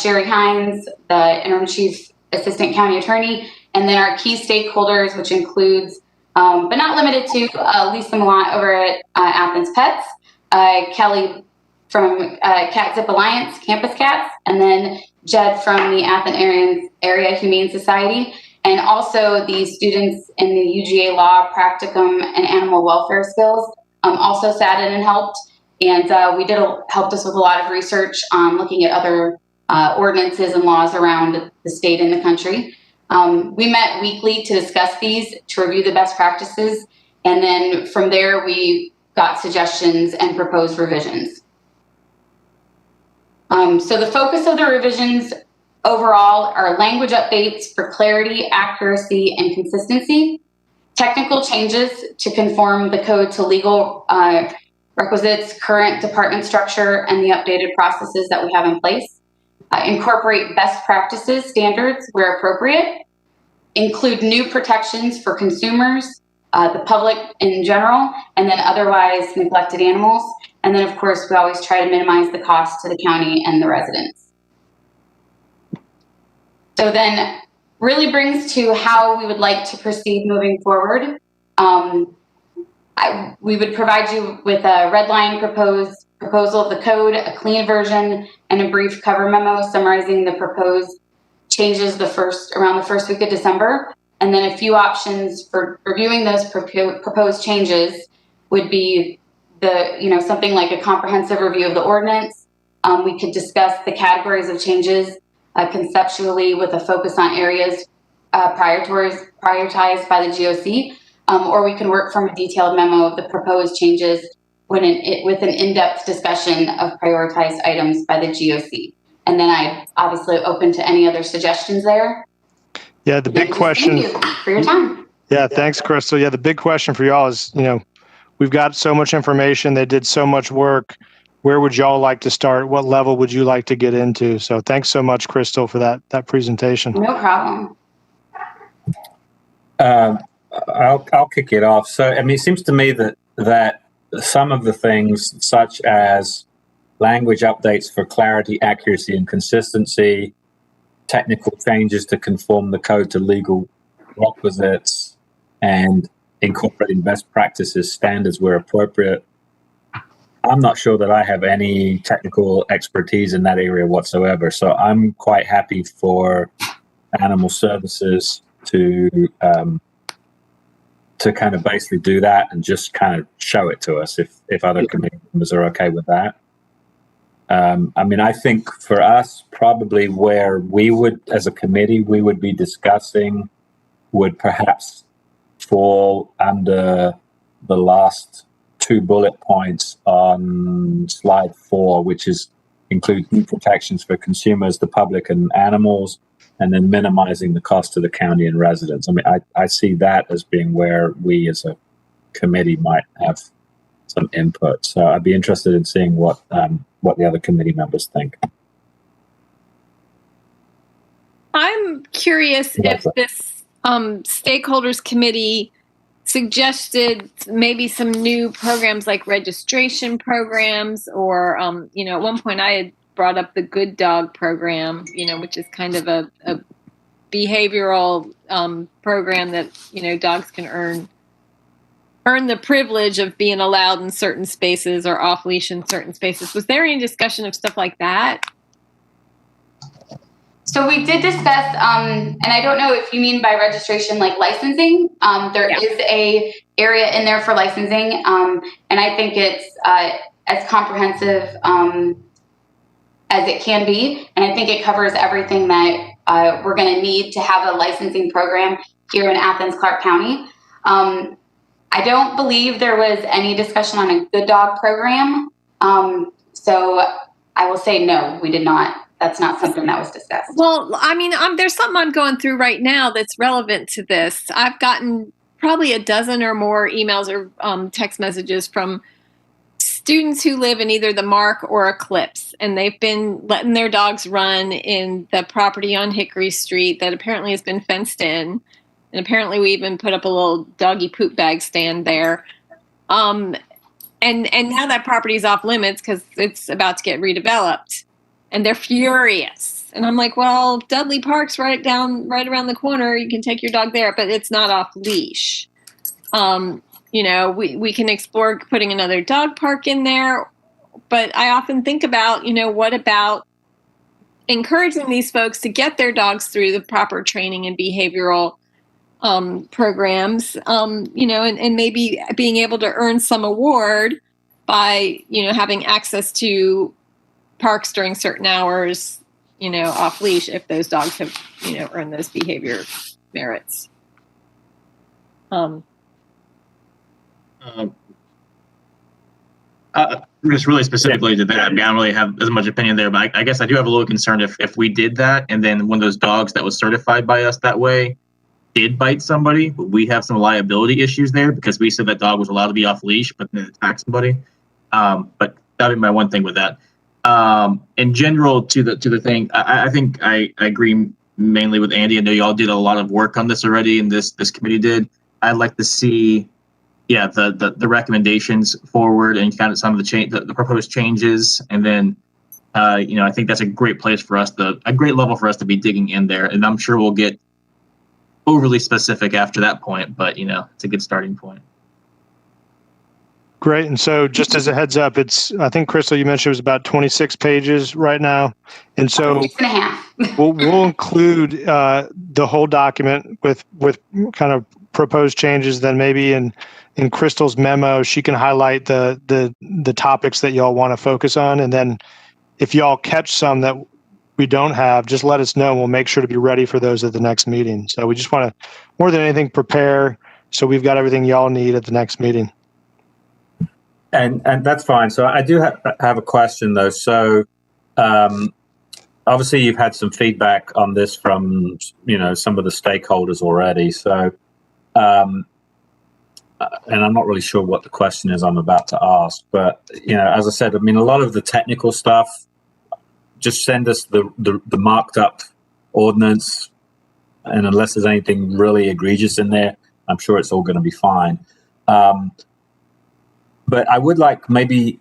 Sherry Hines, the interim chief assistant county attorney, and then our key stakeholders, which includes, but not limited to, Lisa Millant over at Athens Pets, Kelly from Cat Zip Alliance, Campus Cats, and then Jed from the Athens Area Humane Society, and also the students in the UGA Law Practicum and Animal Welfare Skills also sat in and helped. And helped us with a lot of research on looking at other ordinances and laws around the state and the country. We met weekly to discuss these, to review the best practices, and then from there we got suggestions and proposed revisions. So the focus of the revisions overall are language updates for clarity, accuracy, and consistency, technical changes to conform the code to legal requisites, current department structure, and the updated processes that we have in place. Incorporate best practices standards where appropriate. Include new protections for consumers, the public in general, and then otherwise neglected animals. And then, of course, we always try to minimize the cost to the county and the residents. So then really brings to how we would like to proceed moving forward. We would provide you with a red line proposal of the code, a clean version, and a brief cover memo summarizing the proposed changes around the first week of December. And then a few options for reviewing those proposed changes would be something like a comprehensive review of the ordinance. We could discuss the categories of changes conceptually with a focus on areas prioritized by the GOC, or we can work from a detailed memo of the proposed changes with an in-depth discussion of prioritized items by the GOC. And then I'm obviously open to any other suggestions there. Yeah, the big question. Thank you for your time. Yeah, thanks, Crystal. Yeah, the big question for y'all is, we've got so much information. They did so much work. where would y'all like to start? What level would you like to get into? So thanks so much, Crystal, for that presentation. No problem. I'll kick it off. So, I mean, it seems to me that some of the things, such as language updates for clarity, accuracy, and consistency, technical changes to conform the code to legal requisites, and incorporating best practices standards where appropriate. I'm not sure that I have any technical expertise in that area whatsoever. So I'm quite happy for animal services to kind of basically do that and just kind of show it to us if other committee members are okay with that. I mean, I think for us, probably where we would, as a committee, we would be discussing would perhaps fall under the last 2 bullet points on slide 4, which includes new protections for consumers, the public, and animals, and then minimizing the cost to the county and residents. I mean, I see that as being where we as a committee might have some input. So I'd be interested in seeing what the other committee members think. I'm curious if this stakeholders committee suggested maybe some new programs like registration programs, or at one point I had brought up the Good Dog program, which is kind of a behavioral program that dogs can earn the privilege of being allowed in certain spaces or off leash in certain spaces. Was there any discussion of stuff like that? So we did discuss, and I don't know if you mean by registration like licensing. There is a area in there for licensing, and I think it's as comprehensive as it can be, and I think it covers everything that we're going to need to have a licensing program here in Athens-Clarke County. I don't believe there was any discussion on a Good Dog program, so I will say no, we did not. That's not something that was discussed. Well, I mean, there's something I'm going through right now that's relevant to this. I've gotten probably a dozen or more emails or text messages from students who live in either the Mark or Eclipse, and they've been letting their dogs run in the property on Hickory Street that apparently has been fenced in. And apparently we even put up a little doggy poop bag stand there. And now that property's off limits because it's about to get redeveloped. And they're furious. And I'm like, well, Dudley Park's right around the corner. You can take your dog there, but it's not off leash. We can explore putting another dog park in there. But I often think about, what about encouraging these folks to get their dogs through the proper training and behavioral programs, and maybe being able to earn some award by, having access to parks during certain hours, off leash if those dogs have, earned those behavior merits. Just really specifically to that, I don't really have as much opinion there, but I guess I do have a little concern if we did that, and then one of those dogs that was certified by us that way did bite somebody, we have some liability issues there because we said that dog was allowed to be off leash, but then attacked somebody. But that'd be my one thing with that. In general, to the thing, I think I agree mainly with Andy. I know y'all did a lot of work on this already, and this committee did. I'd like to see, the recommendations forward and kind of some of the proposed changes, and then, I think that's a great place for us a great level for us to be digging in there, and I'm sure we'll get overly specific after that point, but it's a good starting point. Great. And so just as a heads up, I think, Crystal, you mentioned it was about 26 pages right now. And so 6.5. we'll include the whole document with kind of proposed changes. Then maybe in Crystal's memo, she can highlight the topics that y'all want to focus on. And then if y'all catch some that we don't have, just let us know. We'll make sure to be ready for those at the next meeting. So we just want to, more than anything, prepare so we've got everything y'all need at the next meeting. And that's fine. So I do have a question though. So obviously you've had some feedback on this from some of the stakeholders already. So and I'm not really sure what the question is I'm about to ask, but as I said, I mean, a lot of the technical stuff, just send us the marked up ordinance, and unless there's anything really egregious in there, I'm sure it's all going to be fine. But I would like maybe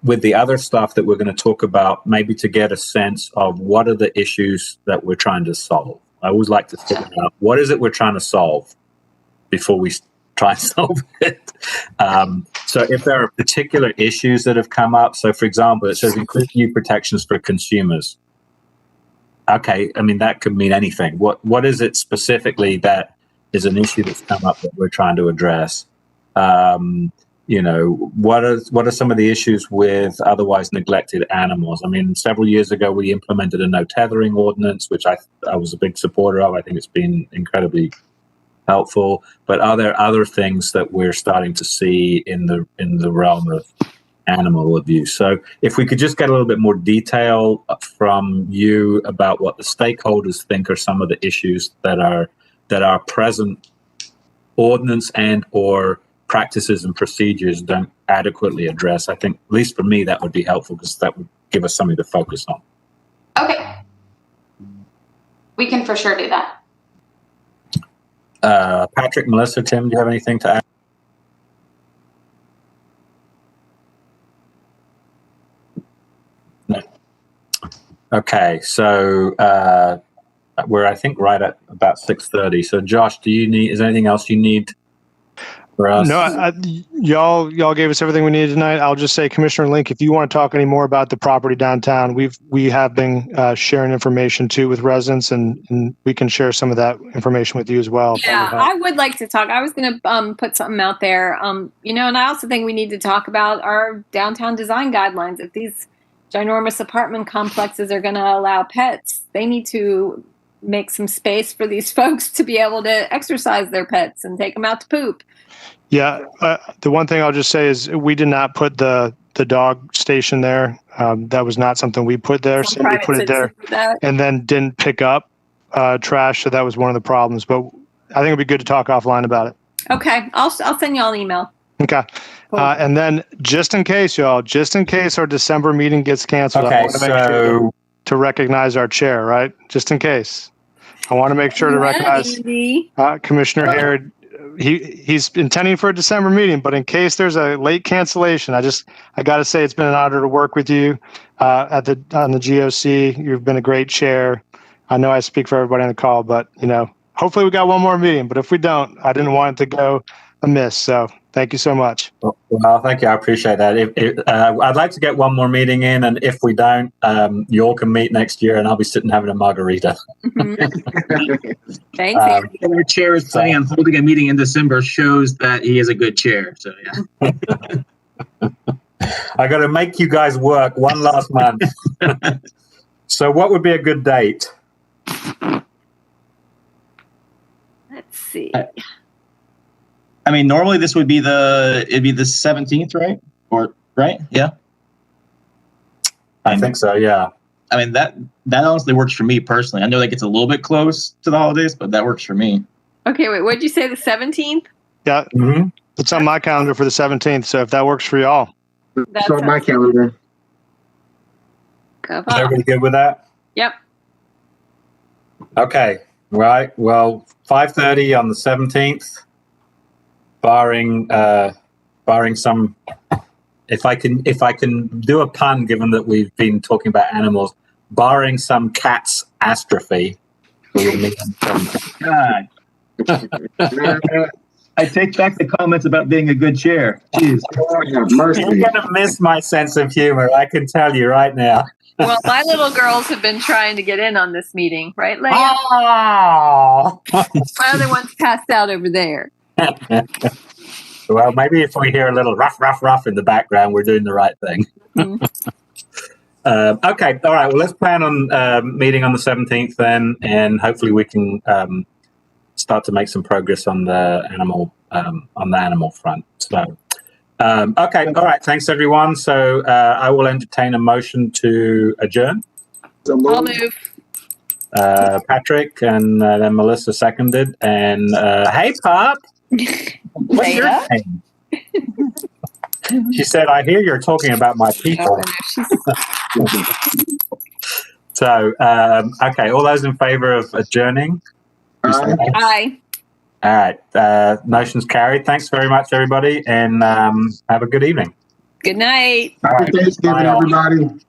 with the other stuff that we're going to talk about, maybe to get a sense of what are the issues that we're trying to solve. I always like to figure out what is it we're trying to solve before we try and solve it. So if there are particular issues that have come up, so for example, it says include new protections for consumers. Okay, I mean, that could mean anything. What is it specifically that is an issue that's come up that we're trying to address? What are some of the issues with otherwise neglected animals? I mean, several years ago, we implemented a no tethering ordinance, which I was a big supporter of. I think it's been incredibly helpful. But are there other things that we're starting to see in the realm of animal abuse? So if we could just get a little bit more detail from you about what the stakeholders think are some of the issues that are present ordinance and or practices and procedures don't adequately address. I think, at least for me, that would be helpful because that would give us something to focus on. Okay. We can for sure do that. Patrick, Melissa, Tim, do you have anything to add? No. Okay, so we're, I think, right at about 6:30. So Josh, is there anything else you need for us? No, y'all gave us everything we needed tonight. I'll just say, Commissioner Link, if you want to talk any more about the property downtown, we have been sharing information too with residents, and we can share some of that information with you as well. Yeah, I would like to talk. I was going to put something out there, and I also think we need to talk about our downtown design guidelines. If these ginormous apartment complexes are going to allow pets, they need to make some space for these folks to be able to exercise their pets and take them out to poop. Yeah, the one thing I'll just say is we did not put the dog station there. That was not something we put there. So we put it there and then didn't pick up trash. So that was one of the problems. But I think it'd be good to talk offline about it. Okay, I'll send you all an email. Okay. Cool. And then just in case our December meeting gets canceled, okay, I want to make sure to recognize our chair, right? Just in case. I want to make sure to recognize Commissioner Harrod. He's intending for a December meeting, but in case there's a late cancellation, I got to say it's been an honor to work with you on the GOC. You've been a great chair. I know I speak for everybody on the call, but hopefully we got one more meeting. But if we don't, I didn't want it to go amiss. So thank you so much. Well, thank you. I appreciate that. I'd like to get one more meeting in, and if we don't, you all can meet next year, and I'll be sitting having a margarita. Thanks. Our chair is planning on holding a meeting in December shows that he is a good chair. So yeah. I got to make you guys work one last month. So what would be a good date? Let's see. I mean, normally this would be it'd be the 17th, right? Or right? Yeah. I think so. Yeah. I mean, that honestly works for me personally. I know that gets a little bit close to the holidays, but that works for me. Okay, wait, what did you say, the 17th? Yeah. Mm-hmm. It's on my calendar for the 17th, so if that works for y'all. It's on my calendar. Everybody good with that? Yep. Okay. Right. Well, 5:30 on the 17th, barring some. If I can do a pun, given that we've been talking about animals, barring some cat's astrophy. God. I take back the comments about being a good chair. Jeez. You're going to miss my sense of humor, I can tell you right now. Well, my little girls have been trying to get in on this meeting, right, Leia? Oh! My other one's passed out over there. Well, maybe if we hear a little ruff, ruff, ruff in the background, we're doing the right thing. Mm-hmm. Okay, all right. Well, let's plan on meeting on the 17th then, and hopefully we can start to make some progress on the animal front. So, okay, all right. Thanks, everyone. So I will entertain a motion to adjourn. I'll move. Patrick and then Melissa seconded. And hey, Pop. What's your name? She said, I hear you're talking about my people. So, okay, all those in favor of adjourning? Aye. All right, motion's carried. Thanks very much, everybody, and have a good evening. Good night. All right. Happy Thanksgiving, Bye all. everybody.